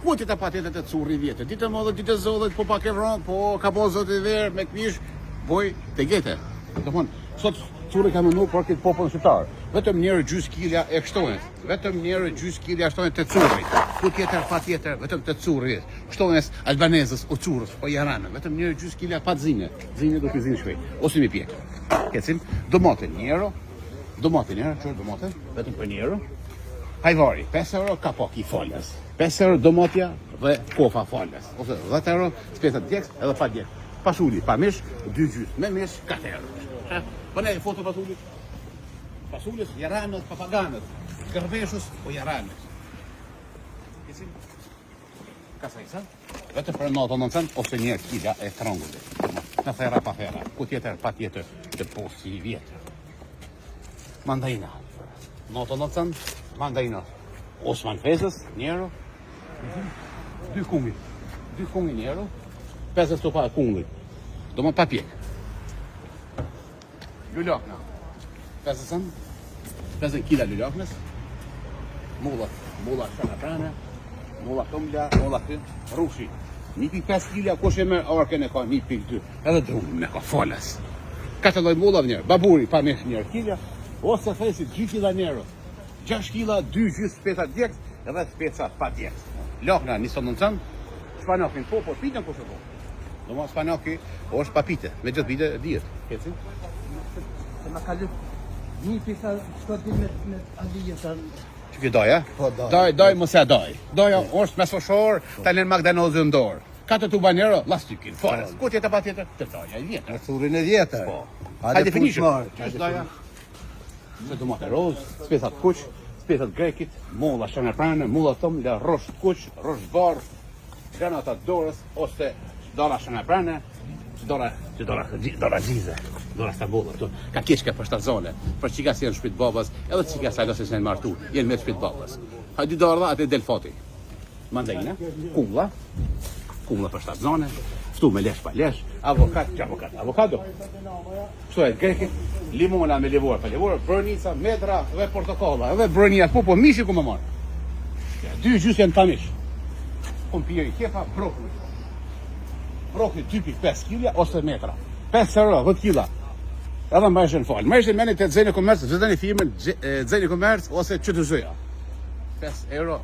Ku ti ta patetet të curri vjetë? Ditë modë, ditë zodhet, po pak e vron, po ka po zotë i verë, me këmish, boj të gete. Të thonë, sot curri ka mënu për këtë popull shqiptar. Vetëm njerë gjys kilja e kështonës. Vetëm njerë gjys kilja shtonës të currit. Ku tjetër, pa tjetër, vetëm të currit. Kështonës albanezës, o currës, o jaranë. Vetëm njerë gjys kilja pa zine. Zine do të zinë shpej. Ose mi pjekë. Kecim, domote njero. Domote njero, qërë domote? Vetëm për njero. Hajvari, 5 euro kapok i folës. 5 euro domotja dhe kofa folës. Ose 10 euro spesa djeks edhe pa djeks. Pasuli, pa mish, 2 gjys. Me mish, 4 euro. Bëne e foto pasulit. Pasulis, jaranët, papaganët. Gërbeshus, o jaranët. Kecim? Kasa isa? Vetëm për notën në cent, ose një kilja e trongullit. Në thera pa thera. Ku tjetër, pa tjetër, të posti i vjetër. Mandarina. Notën në cent, mandarina. Osman Fezës, njero. 2 kungi. 2 kungi njero. 50 stopa kungi. Do më papjek. Lullakna. 50 kila lullaknës. Mulla shana prane. Mulla këmla, mulla kë. Rushi. 1.5 kila kush e merë orken e ka 1.2. Edhe drumë me ka falas. 4 loj mulla njërë. Baburi pa mesh njërë kila. Ose thesit 2 kila njërë. 6 kila, 2 gjys speta djeks, edhe speta pa djeks. Lakna, nisë në cënë, shpanakin po pitën kushe po. Do ma shpanaki, është pa pite, me gjithë pite dhjetë. Keci? Se ma kalu një pisa shto di me adhijën sa... Që ki doj, e? Doj, mëse doj. Doja është me soshor, të në Magdanozi në dorë. 4 tubanero, lastikin, forës. Ku tjetë pa tjetër? Të doja, i vjetër. Në curin e vjetër. Po. Hajde definishën. Që është doja? Me domate rozë, spesat kuq, spesat grekit, molla shana pranë, molla thëmë, la rosh kuq, rosh barë, granata dorës, ose dora shana pranë, dora zize, dora Stambolla, këtu. Ka keqka për shtazone, për qika si janë shpit babas, edhe qika sa lëse se janë martu, jenë me shpit babas. Hajdi dorë dhe atë del fati. Mandarina, kumla për shtazone, ftu me lesh pa lesh, avokado. Kështu e grekit, limona me livor pa livor, brënica, medra dhe portokolla, edhe brënia po mishi ku më marë. 2 gjys janë pa mish. Unë pjeri kefa, brokli. Brokli 2.5 kilja ose metra. 5 euro, 10 kila. Edhe më bëshën falë. Më ishte meni të dzeni komerc, zëdeni firmën, dzeni komerc ose qëtë zëja. 5 euro.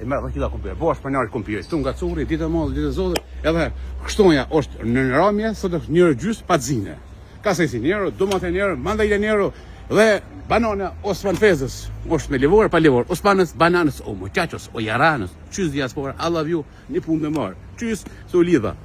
E merë 10 kila kumpirë. Bo është për njarë kumpirë. Stu nga curi, ditë e modë, ditë e zodë. Edhe kështonja është në ramje, sot është njërë gjys pa zine. Ka se si njërë, domate njërë, mandajle njërë, dhe banana Osman Fezës. është me livor, pa livor. Osmanës, bananës, o muchachos, o jaranës. Qys diaspora, I love you, një punë me marë. Qys, se u lidha.